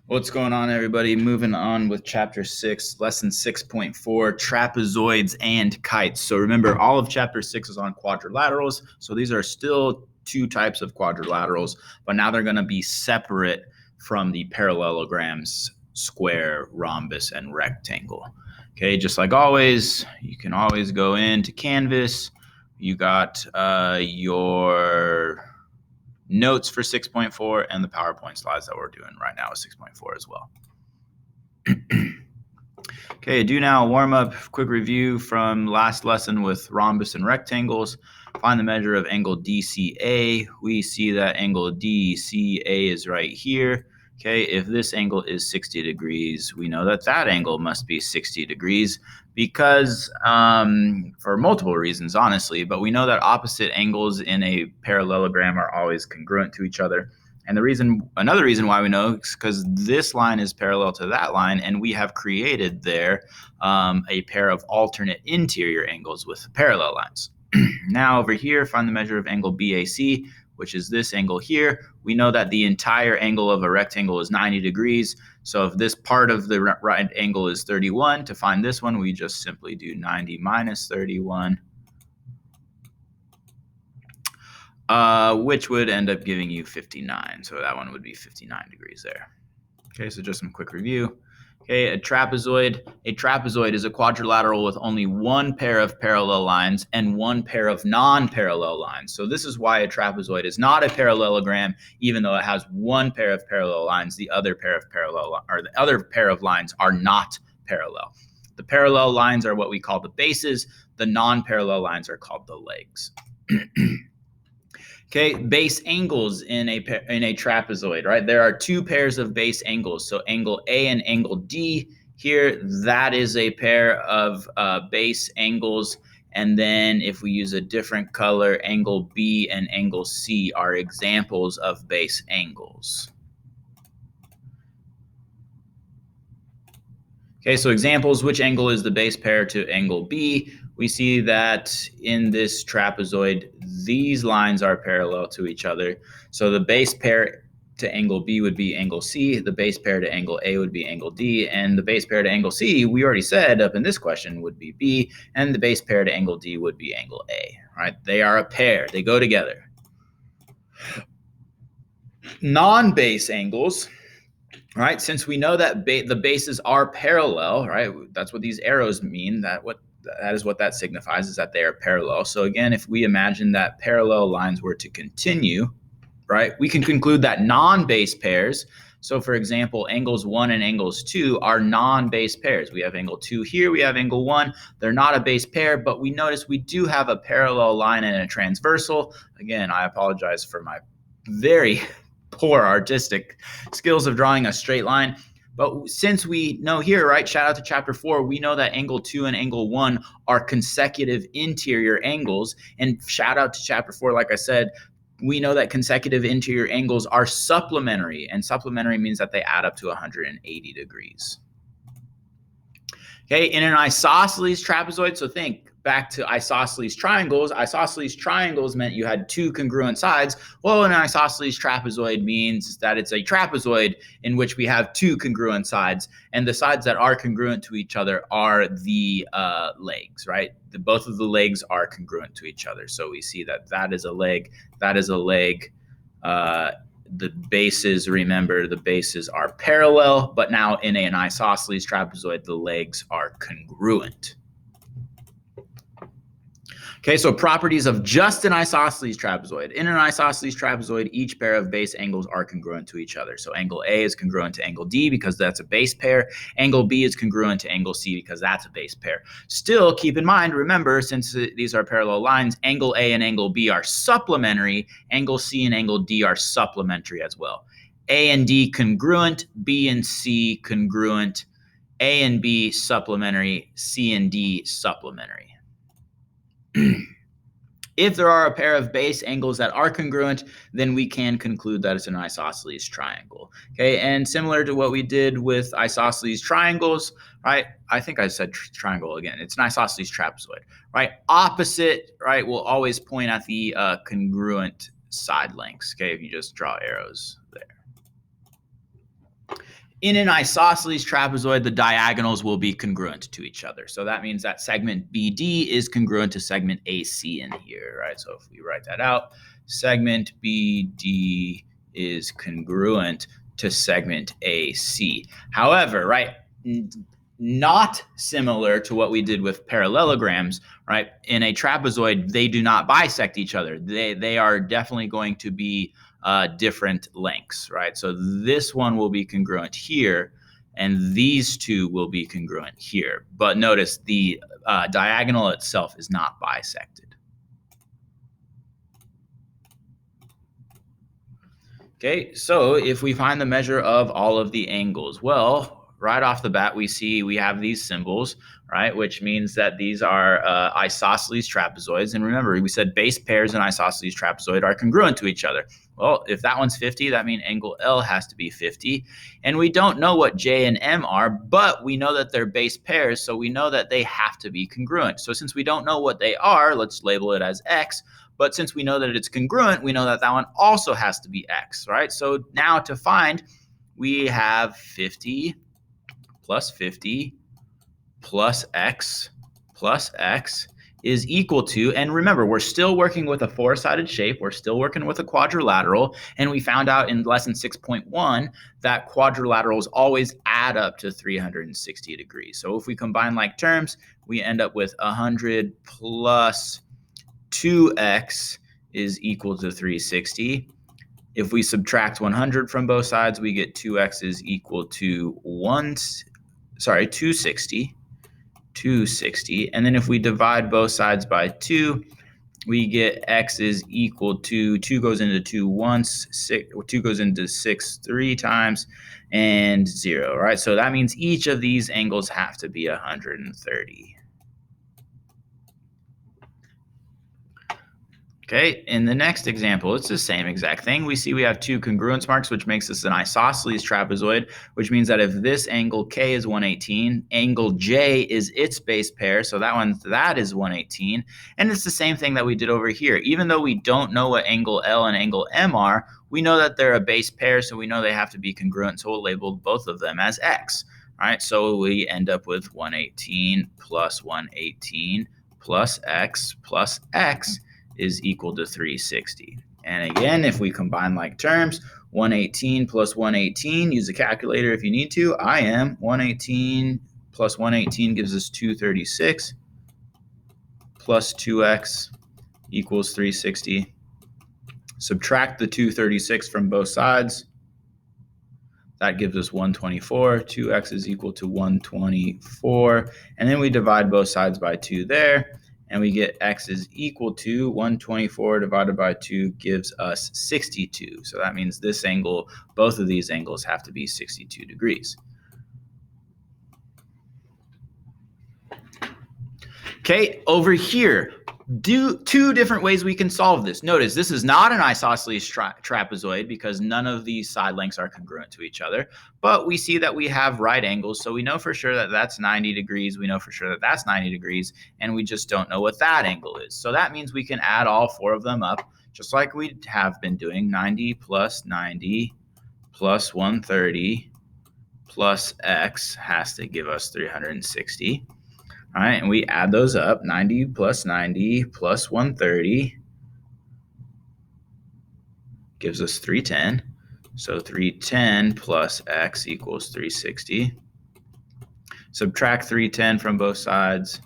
What's going on, everybody? Moving on with chapter 6, lesson 6.4, trapezoids and kites. So remember, all of chapter 6 is on quadrilaterals. So these are still two types of quadrilaterals, but now they're going to be separate from the parallelograms, square, rhombus, and rectangle. Okay, just like always, you can always go into Canvas. You got your notes for 6.4 and the PowerPoint slides that we're doing right now is 6.4 as well. Okay, do now warm up, quick review from last lesson with rhombus and rectangles. Find the measure of angle DCA. We see that angle DCA is right here. Okay, if this angle is 60 degrees, we know that that angle must be 60 degrees because for multiple reasons, honestly, but we know that opposite angles in a parallelogram are always congruent to each other. And another reason why we know is because this line is parallel to that line, and we have created there a pair of alternate interior angles with parallel lines. Now over here, find the measure of angle BAC, which is this angle here. We know that the entire angle of a rectangle is 90 degrees. So if this part of the right angle is 31, to find this one, we just simply do 90 minus 31. Which would end up giving you 59. So that one would be 59 degrees there. Okay, so just some quick review. Okay, a trapezoid. A trapezoid is a quadrilateral with only one pair of parallel lines and one pair of non-parallel lines. So this is why a trapezoid is not a parallelogram, even though it has one pair of parallel lines. The other pair of lines are not parallel. The parallel lines are what we call the bases. The non-parallel lines are called the legs. Okay, base angles in a trapezoid, right? There are two pairs of base angles. So angle A and angle D here, that is a pair of base angles. And then if we use a different color, angle B and angle C are examples of base angles. Okay, so examples, which angle is the base pair to angle B? We see that in this trapezoid, these lines are parallel to each other. So the base pair to angle B would be angle C, the base pair to angle A would be angle D, and the base pair to angle C, we already said up in this question, would be B, and the base pair to angle D would be angle A, right? They are a pair, they go together. Non-base angles, right? Since we know that the bases are parallel, right? That's what these arrows mean. That is what that signifies, is that they are parallel. So again, if we imagine that parallel lines were to continue, right, we can conclude that non-base pairs. So for example, angles 1 and angles 2 are non-base pairs. We have angle 2 here, we have angle 1. They're not a base pair, but we notice we do have a parallel line and a transversal. Again, I apologize for my very poor artistic skills of drawing a straight line. But since we know here, right, shout out to chapter 4, we know that angle 2 and angle 1 are consecutive interior angles. And shout out to chapter 4, like I said, we know that consecutive interior angles are supplementary. And supplementary means that they add up to 180 degrees. Okay, in an isosceles trapezoid, so think back to isosceles triangles. Isosceles triangles meant you had two congruent sides. Well, an isosceles trapezoid means that it's a trapezoid in which we have two congruent sides, and the sides that are congruent to each other are the legs, right? Both of the legs are congruent to each other. So we see that that is a leg, that is a leg. The bases, remember, the bases are parallel, but now in an isosceles trapezoid, the legs are congruent. Okay, so properties of just an isosceles trapezoid. In an isosceles trapezoid, each pair of base angles are congruent to each other. So angle A is congruent to angle D because that's a base pair. Angle B is congruent to angle C because that's a base pair. Still, keep in mind, remember, since these are parallel lines, angle A and angle B are supplementary. Angle C and angle D are supplementary as well. A and D congruent, B and C congruent, A and B supplementary, C and D supplementary. If there are a pair of base angles that are congruent, then we can conclude that it's an isosceles triangle. Okay, and similar to what we did with isosceles triangles, right? I think I said triangle again. It's an isosceles trapezoid, right? Opposite, right, will always point at the congruent side lengths. Okay, if you just draw arrows there. In an isosceles trapezoid, the diagonals will be congruent to each other. So that means that segment BD is congruent to segment AC in here, right? So if we write that out, segment BD is congruent to segment AC. However, right, not similar to what we did with parallelograms, right? In a trapezoid, they do not bisect each other. They are definitely going to be different lengths, right? So this one will be congruent here, and these two will be congruent here. But notice the diagonal itself is not bisected. Okay, so if we find the measure of all of the angles, well, right off the bat, we see we have these symbols, right? Which means that these are isosceles trapezoids. And remember, we said base pairs and isosceles trapezoid are congruent to each other. Well, if that one's 50, that means angle L has to be 50. And we don't know what J and M are, but we know that they're base pairs, so we know that they have to be congruent. So since we don't know what they are, let's label it as X. But since we know that it's congruent, we know that that one also has to be X, right? So now to find, we have 50 plus X is equal to, and remember, we're still working with a four-sided shape. We're still working with a quadrilateral. And we found out in lesson 6.1 that quadrilaterals always add up to 360 degrees. So if we combine like terms, we end up with 100 plus 2x is equal to 360. If we subtract 100 from both sides, we get 2x is equal to 260. And then if we divide both sides by 2, we get x is equal to 2 goes into 2 once, 2 goes into 6 3 times, and 0, right? So that means each of these angles have to be 130. Okay, in the next example, it's the same exact thing. We see we have two congruence marks, which makes this an isosceles trapezoid, which means that if this angle K is 118, angle J is its base pair, so that is 118. And it's the same thing that we did over here. Even though we don't know what angle L and angle M are, we know that they're a base pair, so we know they have to be congruent, so we'll label both of them as X. All right, so we end up with 118 plus 118 plus X is equal to 360. And again, if we combine like terms, 118 plus 118, use a calculator if you need to. 118 plus 118 gives us 236 plus 2x equals 360. Subtract the 236 from both sides. That gives us 124. 2x is equal to 124. And then we divide both sides by 2 there. And we get x is equal to 124 divided by 2 gives us 62. So that means this angle, both of these angles have to be 62 degrees. Okay, over here, two different ways we can solve this. Notice this is not an isosceles trapezoid because none of these side lengths are congruent to each other, but we see that we have right angles, so we know for sure that that's 90 degrees, we know for sure that that's 90 degrees, and we just don't know what that angle is. So that means we can add all four of them up, just like we have been doing. 90 plus 130 plus x has to give us 360. All right, and we add those up. 90 plus 130 gives us 310. So 310 plus x equals 360. Subtract 310 from both sides,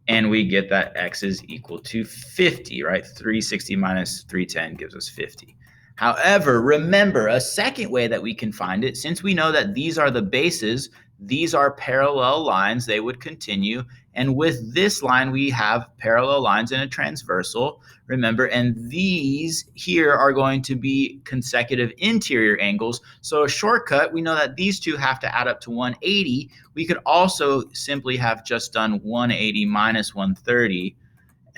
and we get that x is equal to 50, right? 360 minus 310 gives us 50. However, remember, a second way that we can find it, since we know that these are the bases, these are parallel lines, they would continue. And with this line, we have parallel lines and a transversal, remember, and these here are going to be consecutive interior angles. So a shortcut, we know that these two have to add up to 180. We could also simply have just done 180 minus 130,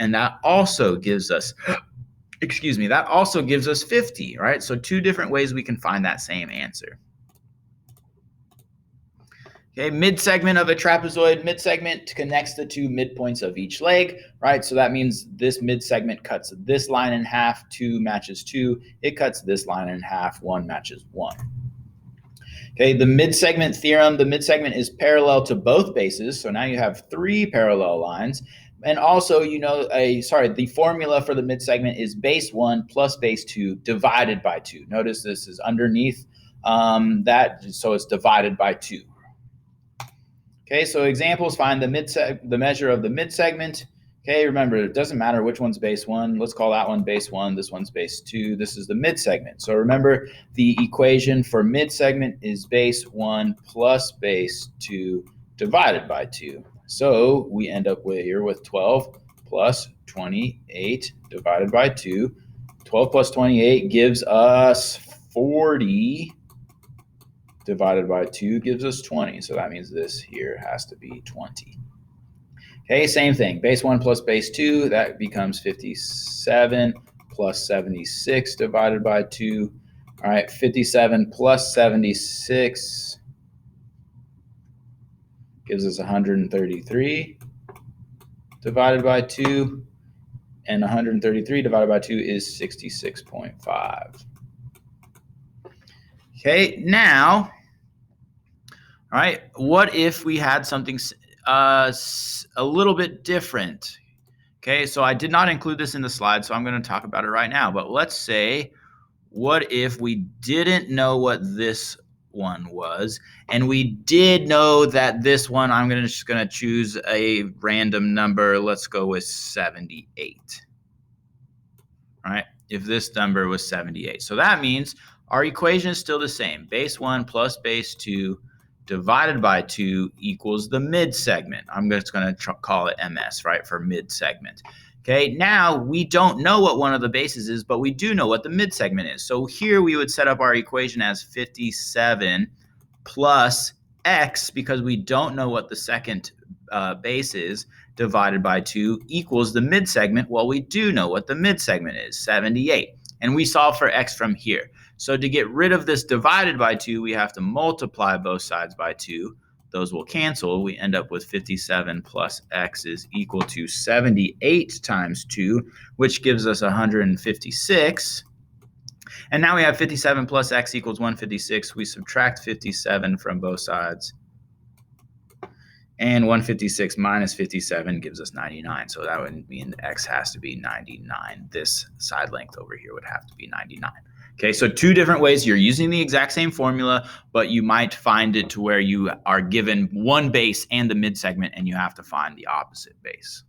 and that also gives us, that also gives us 50, right? So two different ways we can find that same answer. Okay, midsegment of a trapezoid. Midsegment connects the two midpoints of each leg, right? So that means this midsegment cuts this line in half, 2 matches 2. It cuts this line in half, 1 matches 1. Okay, the midsegment theorem, the midsegment is parallel to both bases. So now you have 3 parallel lines. And also, the formula for the midsegment is base 1 plus base 2 divided by 2. Notice this is underneath so it's divided by 2. Okay, so examples, find the measure of the midsegment. Okay, remember, it doesn't matter which one's base 1. Let's call that one base 1. This one's base 2. This is the midsegment. So remember, the equation for midsegment is base 1 plus base 2 divided by 2. So we end up here with 12 plus 28 divided by 2. 12 plus 28 gives us 40 divided by 2 gives us 20. So that means this here has to be 20. Okay, same thing. Base 1 plus base 2, that becomes 57 plus 76 divided by 2. All right, 57 plus 76 gives us 133 divided by 2. And 133 divided by 2 is 66.5. Okay, now, all right, what if we had something a little bit different? Okay, so I did not include this in the slide, so I'm going to talk about it right now. But let's say, what if we didn't know what this one was, and we did know that this one, I'm just going to choose a random number. Let's go with 78. All right, if this number was 78. So that means our equation is still the same. Base 1 plus base 2 divided by 2 equals the midsegment. I'm just going to call it MS, right, for midsegment. Okay, now we don't know what one of the bases is, but we do know what the midsegment is. So here we would set up our equation as 57 plus x, because we don't know what the second base is, divided by 2 equals the midsegment. Well, we do know what the midsegment is, 78. And we solve for x from here. So to get rid of this divided by 2, we have to multiply both sides by 2. Those will cancel. We end up with 57 plus x is equal to 78 times 2, which gives us 156. And now we have 57 plus x equals 156. We subtract 57 from both sides. And 156 minus 57 gives us 99. So that would mean x has to be 99. This side length over here would have to be 99. Okay, so 2 different ways. You're using the exact same formula, but you might find it to where you are given one base and the midsegment, and you have to find the opposite base.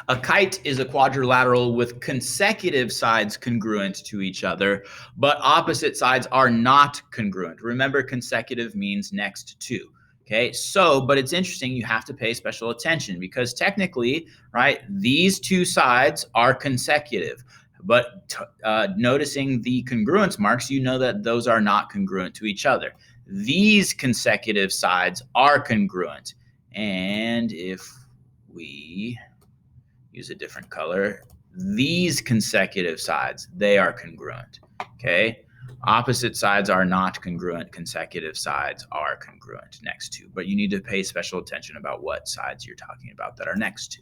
A kite is a quadrilateral with consecutive sides congruent to each other, but opposite sides are not congruent. Remember, consecutive means next to. Okay, so, but it's interesting, you have to pay special attention because technically, right, these 2 sides are consecutive. But noticing the congruence marks, you know that those are not congruent to each other. These consecutive sides are congruent. And if we use a different color, these consecutive sides, they are congruent. Okay, opposite sides are not congruent. Consecutive sides are congruent next to. But you need to pay special attention about what sides you're talking about that are next to.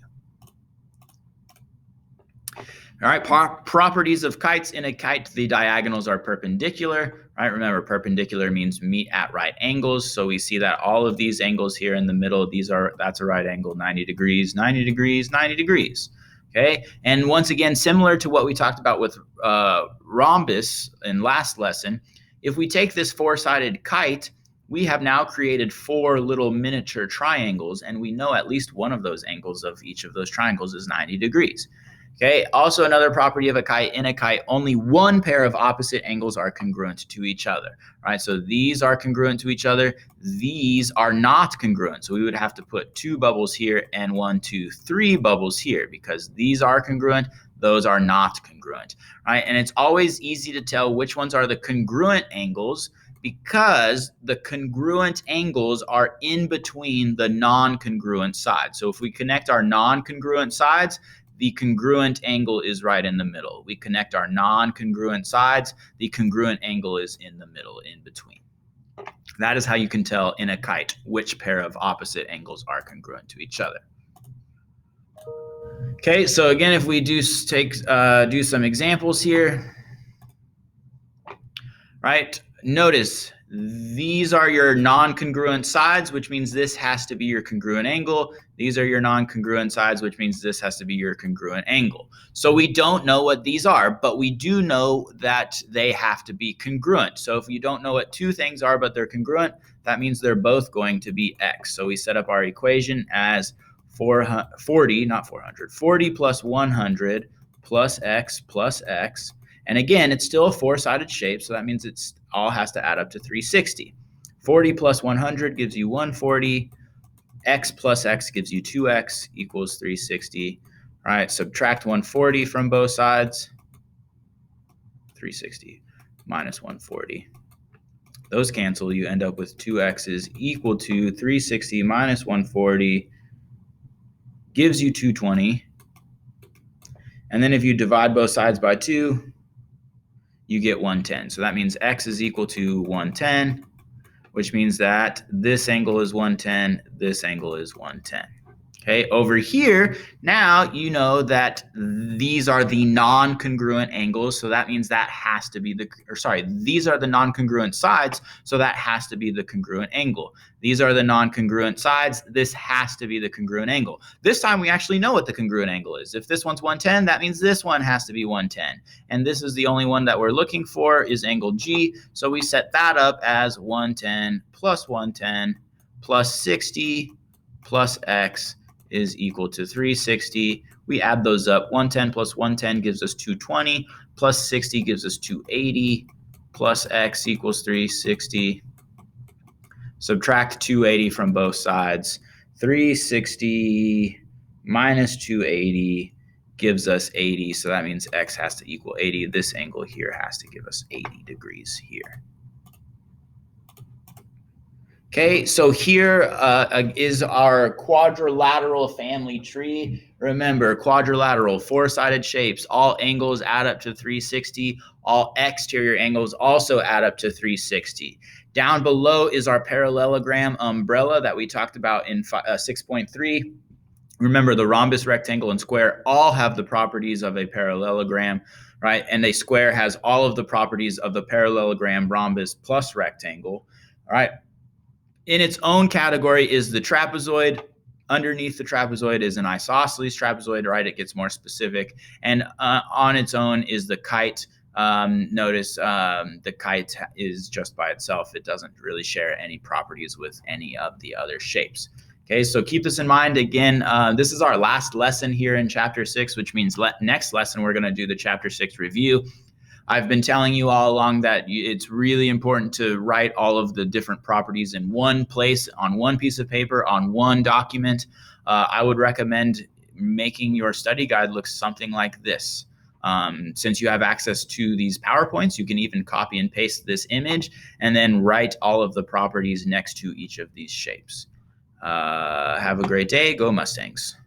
All right, properties of kites. In a kite, the diagonals are perpendicular, right? Remember, perpendicular means meet at right angles. So we see that all of these angles here in the middle, that's a right angle, 90 degrees, 90 degrees, 90 degrees. Okay, and once again, similar to what we talked about with rhombus in last lesson, if we take this 4-sided kite, we have now created 4 little miniature triangles, and we know at least one of those angles of each of those triangles is 90 degrees. Okay, also another property of a kite, in a kite, only one pair of opposite angles are congruent to each other, right? So these are congruent to each other. These are not congruent. So we would have to put 2 bubbles here and 1, 2, 3 bubbles here because these are congruent, those are not congruent, right? And it's always easy to tell which ones are the congruent angles because the congruent angles are in between the non-congruent sides. So if we connect our non-congruent sides, the congruent angle is right in the middle. We connect our non-congruent sides, the congruent angle is in the middle, in between. That is how you can tell in a kite which pair of opposite angles are congruent to each other. Okay, so again, if we do some examples here. right? Notice these are your non-congruent sides, which means this has to be your congruent angle. These are your non-congruent sides, which means this has to be your congruent angle. So we don't know what these are, but we do know that they have to be congruent. So if you don't know what two things are, but they're congruent, that means they're both going to be x. So we set up our equation as 40 plus 100 plus x. And again, it's still a four-sided shape, so that means it's all has to add up to 360. 40 plus 100 gives you 140. X plus x gives you 2x equals 360. All right, subtract 140 from both sides. 360 minus 140. Those cancel. You end up with 2x is equal to 360 minus 140 gives you 220. And then if you divide both sides by 2, you get 110. So that means x is equal to 110, which means that this angle is 110, this angle is 110. Okay, over here, now you know that these are the non-congruent angles, so that means that has to be these are the non-congruent sides, so that has to be the congruent angle. These are the non-congruent sides, this has to be the congruent angle. This time we actually know what the congruent angle is. If this one's 110, that means this one has to be 110. And this is the only one that we're looking for is angle G, so we set that up as 110 plus 60 plus x is equal to 360. We add those up. 110 plus 110 gives us 220, plus 60 gives us 280, plus x equals 360. Subtract 280 from both sides. 360 minus 280 gives us 80, so that means x has to equal 80. This angle here has to give us 80 degrees here. Okay, so here is our quadrilateral family tree. Remember, quadrilateral, four-sided shapes, all angles add up to 360. All exterior angles also add up to 360. Down below is our parallelogram umbrella that we talked about in 6.3. Remember, the rhombus, rectangle, and square all have the properties of a parallelogram, right? And a square has all of the properties of the parallelogram, rhombus, plus rectangle, all right? In its own category is the trapezoid. Underneath the trapezoid is an isosceles trapezoid, right? It gets more specific. And on its own is the kite. Notice the kite is just by itself. It doesn't really share any properties with any of the other shapes. Okay, so keep this in mind. Again, this is our last lesson here in Chapter 6, which means next lesson we're going to do the Chapter 6 review. I've been telling you all along that it's really important to write all of the different properties in one place, on one piece of paper, on one document. I would recommend making your study guide look something like this. Since you have access to these PowerPoints, you can even copy and paste this image and then write all of the properties next to each of these shapes. Have a great day. Go Mustangs.